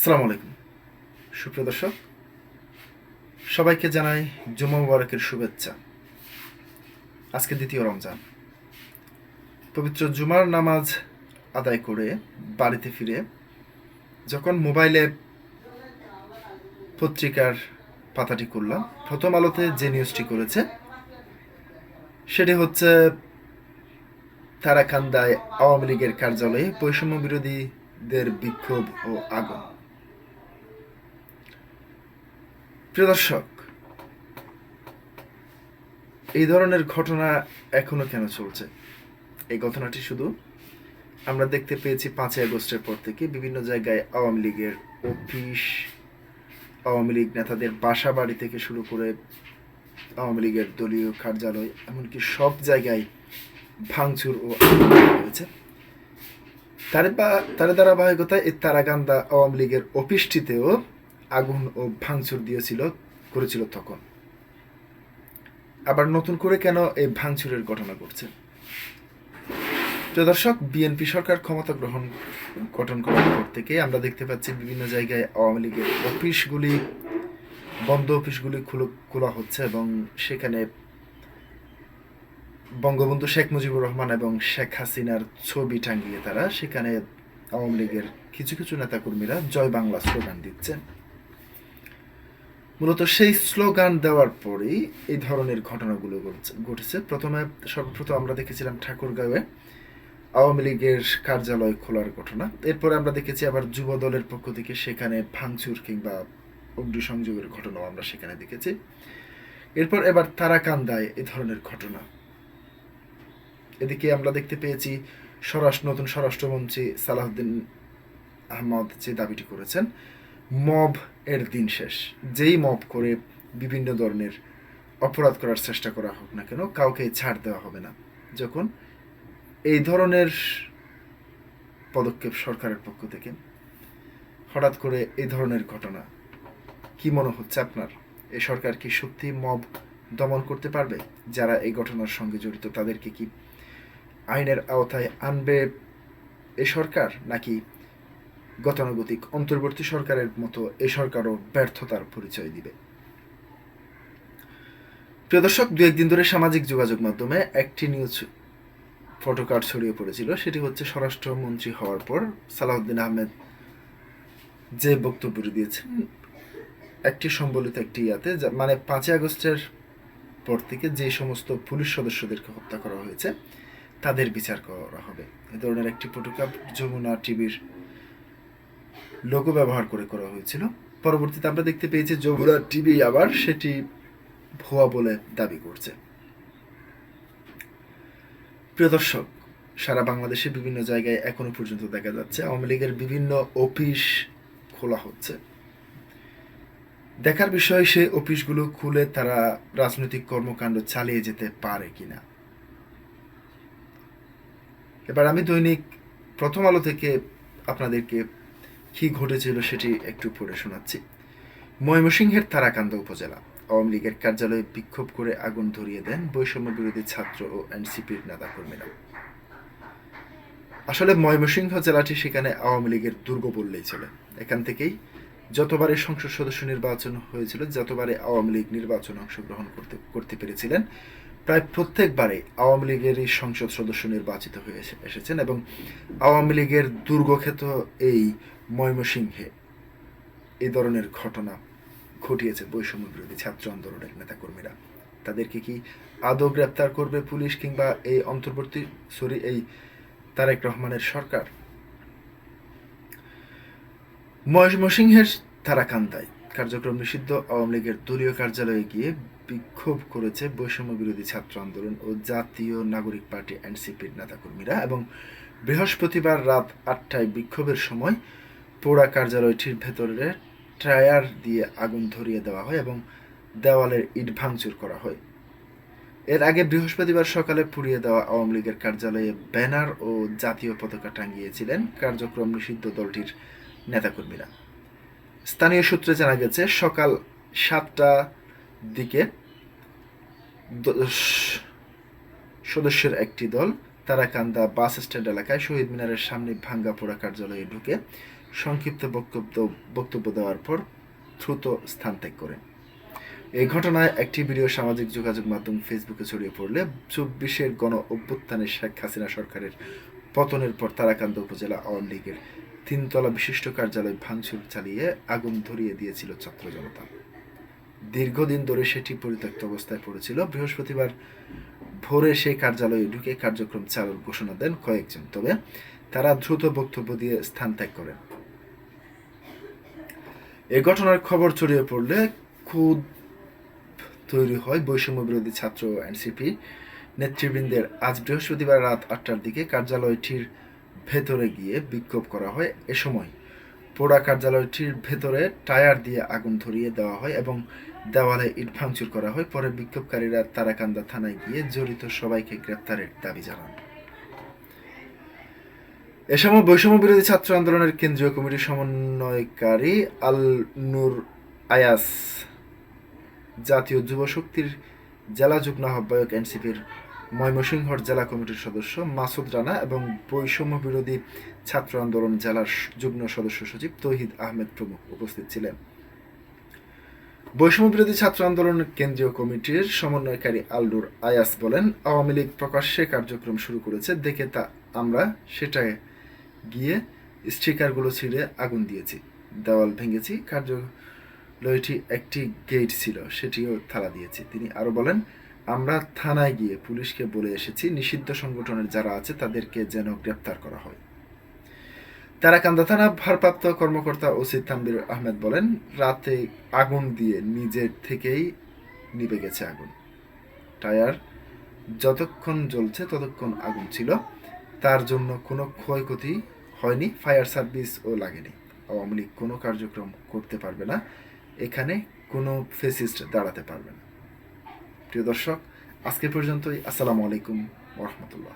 আসসালামু আলাইকুম সুপ্রিয় দর্শক, সবাইকে জানাই জুমা মুবারকের শুভেচ্ছা। আজকে দ্বিতীয় রমজান, পবিত্র জুমার নামাজ আদায় করে বাড়িতে ফিরে যখন মোবাইলে পত্রিকার পাতাটি করলাম, প্রথম আলোতে যে নিউজটি করেছে সেটি হচ্ছে তারাকান্দায় আওয়ামী লীগের কার্যালয়ে বৈষম্য বিরোধীদের বিক্ষোভ ও আগুন। প্রিয় দর্শক, এই ধরনের ঘটনা এখনো কেন চলছে? এই ঘটনাটি শুধু আমরা দেখতে পেয়েছি 5ই আগস্টের পর থেকে বিভিন্ন জায়গায় আওয়ামী লীগের অফিস, আওয়ামী লীগ নেতাদের বাসা বাড়ি থেকে শুরু করে আওয়ামী লীগের দলীয় কার্যালয়, এমনকি সব জায়গায় ভাঙচুর ও আগুন হয়েছে। তার ধারাবাহিকতায় এই তারাকান্দা আওয়ামী লীগের অফিসটিতেও আগুন ও ভাঙচুর করেছিল তখন। আবার নতুন করে কেন এই ভাঙচুরের ঘটনা ঘটছে? প্রিয় দর্শক, বিএনপি সরকার ক্ষমতা গঠন করার পর থেকে আমরা দেখতে পাচ্ছি বিভিন্ন জায়গায় আওয়ামী লীগের বন্ধ অফিসগুলি খোলা হচ্ছে এবং সেখানে বঙ্গবন্ধু শেখ মুজিবুর রহমান এবং শেখ হাসিনার ছবি টাঙিয়ে তারা সেখানে আওয়ামী লীগের কিছু কিছু নেতাকর্মীরা জয় বাংলা স্লোগান দিচ্ছেন। মূলত সেই স্লোগান দেওয়ার পরেই এই ধরনের ঘটনাগুলো ঘটেছে। সর্বপ্রথম আমরা দেখেছিলাম ঠাকুরগাঁওয়ে আওয়ামী লীগের কার্যালয় খোলার ঘটনা। এরপরে আমরা দেখেছি আবার যুব দলের পক্ষ থেকে সেখানে ভাঙচুর কিংবা অগ্নিসংযোগের ঘটনাও আমরা সেখানে দেখেছি। এরপর এবার তারাকান্দায় এই ধরনের ঘটনা। এদিকে আমরা দেখতে পেয়েছি নতুন স্বরাষ্ট্রমন্ত্রী সালাউদ্দিন আহমদ যে দাবিটি করেছেন, মব এর দিন শেষ। যেই মব করে বিভিন্ন ধরনের অপরাধ করার চেষ্টা করা হোক না কেন, কাউকে ছাড় দেওয়া হবে না। যখন এই ধরনের পদক্ষেপ সরকারের পক্ষ থেকে, হঠাৎ করে এই ধরনের ঘটনা, কি মনে হচ্ছে আপনার? এই সরকার কি সত্যি মব দমন করতে পারবে? যারা এই ঘটনার সঙ্গে জড়িত তাদেরকে কি আইনের আওতায় আনবে এই সরকার, নাকি গতানুগতিক অন্তর্বর্তী সরকারের মতো এই সরকারও ব্যর্থতার পরিচয় দিবে? প্রিয় দর্শক, দু একদিন ধরে সামাজিক যোগাযোগ মাধ্যমে একটি নিউজ ফটোকার্ড ছড়িয়ে পড়েছিল। সেটি হচ্ছে স্বরাষ্ট্রমন্ত্রী হওয়ার পর সালাউদ্দিন আহমেদ যে বক্তব্যটি দিয়েছেন একটি সম্বলিত একটি ইয়াতে, মানে 5ই আগস্টের পর থেকে যে সমস্ত পুলিশ সদস্যদেরকে হত্যা করা হয়েছে তাদের বিচার করা হবে, এ ধরনের একটি ফটোকার্ড যমুনা টিভির লোগো ব্যবহার করে করা হয়েছিল। পরবর্তীতে আমরা দেখতে পেয়েছি যমুনা টিভি আবার সেটি ভুয়া বলে দাবি করছে। প্রিয় দর্শক, সারা বাংলাদেশে বিভিন্ন জায়গায় এখনো পর্যন্ত দেখা যাচ্ছে আওয়ামী লীগের বিভিন্ন অফিস খোলা হচ্ছে। দেখার বিষয় সেই অফিসগুলো খুলে তারা রাজনৈতিক কর্মকাণ্ড চালিয়ে যেতে পারে কিনা। এবার আমি দৈনিক প্রথম আলো থেকে আপনাদেরকে কি ঘটেছিল সেটি একটু পড়ে শোনাচ্ছি। ময়মনসিংহের তারাকান্দা উপজেলা আওয়ামী লীগের কার্যালয়ে বিক্ষোভ করে আগুন ধরিয়ে দেন বৈষম্য বিরোধী ছাত্র ও এনসিপির নেতাকর্মীরা। আসলে ময়মনসিংহ জেলাটি সেখানে আওয়ামী লীগের দুর্গ বললেই চলে। এখান থেকেই যতবারে সংসদ সদস্য নির্বাচন হয়েছিল, যতবারে আওয়ামী লীগ নির্বাচনে অংশগ্রহণ করতে পেরেছিলেন, প্রায় প্রত্যেকবারে আওয়ামী লীগেরই সংসদ সদস্য নির্বাচিত হয়ে এসেছেন এবং আওয়ামী লীগের দুর্গখ্যাত এই ময়মনসিংহে এই ধরনের ঘটনা ঘটিয়েছে বৈষম্য বিরোধী ছাত্র আন্দোলনের নেতাকর্মীরা। তাদেরকে কি আদৌ গ্রেপ্তার করবে পুলিশ কিংবা এই তারেক রহমানের সরকার? ময়মনসিংহের তারাকান্দায় কার্যক্রম নিষিদ্ধ আওয়ামী লীগের দলীয় কার্যালয়ে গিয়ে বিক্ষোভ করেছে বৈষম্য বিরোধী ছাত্র আন্দোলন ও জাতীয় নাগরিক পার্টি এনসিপির নেতাকর্মীরা এবং বৃহস্পতিবার রাত 8টায় বিক্ষোভের সময় পোড়া কার্যালয়টির ভেতরে টায়ার দিয়ে আগুন ধরিয়ে দেওয়া হয় এবং দেওয়ালের ইট ভাঙচুর করা হয়। এর আগে বৃহস্পতিবার সকালে পুড়িয়ে দেওয়া আওয়ামী লীগের কার্যালয়ে ব্যানার ও জাতীয় পতাকা টাঙিয়েছিলেন কার্যক্রম নিষিদ্ধ দলটির নেতাকর্মীরা। স্থানীয় সূত্রে জানা গেছে, সকাল 7টার দিকে সদস্যের একটি দল তারাকান্দা বাস স্ট্যান্ড এলাকায় শহীদ মিনারের সামনে ভাঙ্গা পোড়া কার্যালয়ে ঢুকে সংক্ষিপ্ত বক্তব্য দেওয়ার পর দ্রুত স্থান ত্যাগ করেন। এই ঘটনায় একটি ভিডিও সামাজিক যোগাযোগ মাধ্যম ফেসবুকে ছড়িয়ে পড়লে 24-এর গণ অভ্যুত্থানে শেখ হাসিনা সরকারের পতনের পর তারাকান্দা উপজেলা আওয়ামী লীগের 3তলা বিশিষ্ট কার্যালয় ভাঙচুর চালিয়ে আগুন ধরিয়ে দিয়েছিল ছাত্র জনতা। দীর্ঘদিন ধরে সেটি পরিত্যক্ত অবস্থায় পড়েছিল। বৃহস্পতিবার ভোরে সেই কার্যালয়ে ঢুকে কার্যক্রম চালুর ঘোষণা দেন কয়েকজন, তবে তারা দ্রুত বক্তব্য দিয়ে স্থান ত্যাগ করেন। এ ঘটনার খবর ছড়িয়ে পড়লে ক্ষোভ তৈরি হয় বৈষম্য বিরোধী ছাত্র এনসিপি নেতৃবৃন্দের। আজ বৃহস্পতিবার রাত 8টার দিকে কার্যালয়টির ভেতরে গিয়ে বিক্ষোভ করা হয়। এ সময় পোড়া কার্যালয়টির ভেতরে টায়ার দিয়ে আগুন ধরিয়ে দেওয়া হয় এবং দেওয়ালে ইট ভাঙচুর করা হয়। পরে বিক্ষোভকারীরা তারাকান্দা থানায় গিয়ে জড়িত সবাইকে গ্রেপ্তারের দাবি জানান। এ সময় বৈষম্য বিরোধী ছাত্র আন্দোলনের কেন্দ্রীয় কমিটির সমন্বয়কারী আল নূর আয়াস, জাতীয় যুব শক্তির জেলা যুগ্ম আহ্বায়ক এনসিপির ময়মনসিংহর জেলা কমিটির সদস্য মাসুদ রানা এবং বৈষম্য বিরোধী ছাত্র আন্দোলন জেলার যুগ্ম সদস্য সচিব তৌহিদ আহমেদ প্রমুখ উপস্থিত ছিলেন। বৈষম্য বিরোধী ছাত্র আন্দোলনের কেন্দ্রীয় কমিটির সমন্বয়কারী আলনুর আয়াস বলেন, আওয়ামী লীগ প্রকাশ্যে কার্যক্রম শুরু করেছে দেখে আমরা সেটায় গিয়ে স্টিকারগুলো ছিঁড়ে আগুন দিয়েছি, দেওয়াল ভেঙেছি, কার্যালয়টি একটি গেট ছিল সেটিও তালা দিয়েছি। তিনি আরও বলেন, আমরা থানায় গিয়ে পুলিশকে বলে এসেছি নিষিদ্ধ সংগঠনের যারা আছে তাদেরকে যেন গ্রেপ্তার করা হয়। তারাকান্দা থানা ভারপ্রাপ্ত কর্মকর্তা ওসি তানভীর আহমেদ বলেন, রাতে আগুন দিয়ে নিজের থেকেই নিভে গেছে আগুন। টায়ার যতক্ষণ জ্বলছে ততক্ষণ আগুন ছিল, তার জন্য কোনো ক্ষয়ক্ষতি হয়নি, ফায়ার সার্ভিসও লাগেনি। আওয়ামী লীগ কোনো কার্যক্রম করতে পারবে না, এখানে কোনো ফেসিস্ট দাঁড়াতে পারবে না। প্রিয় দর্শক, আজকে পর্যন্তই। আসসালামু আলাইকুম ওয়া রাহমাতুল্লাহ।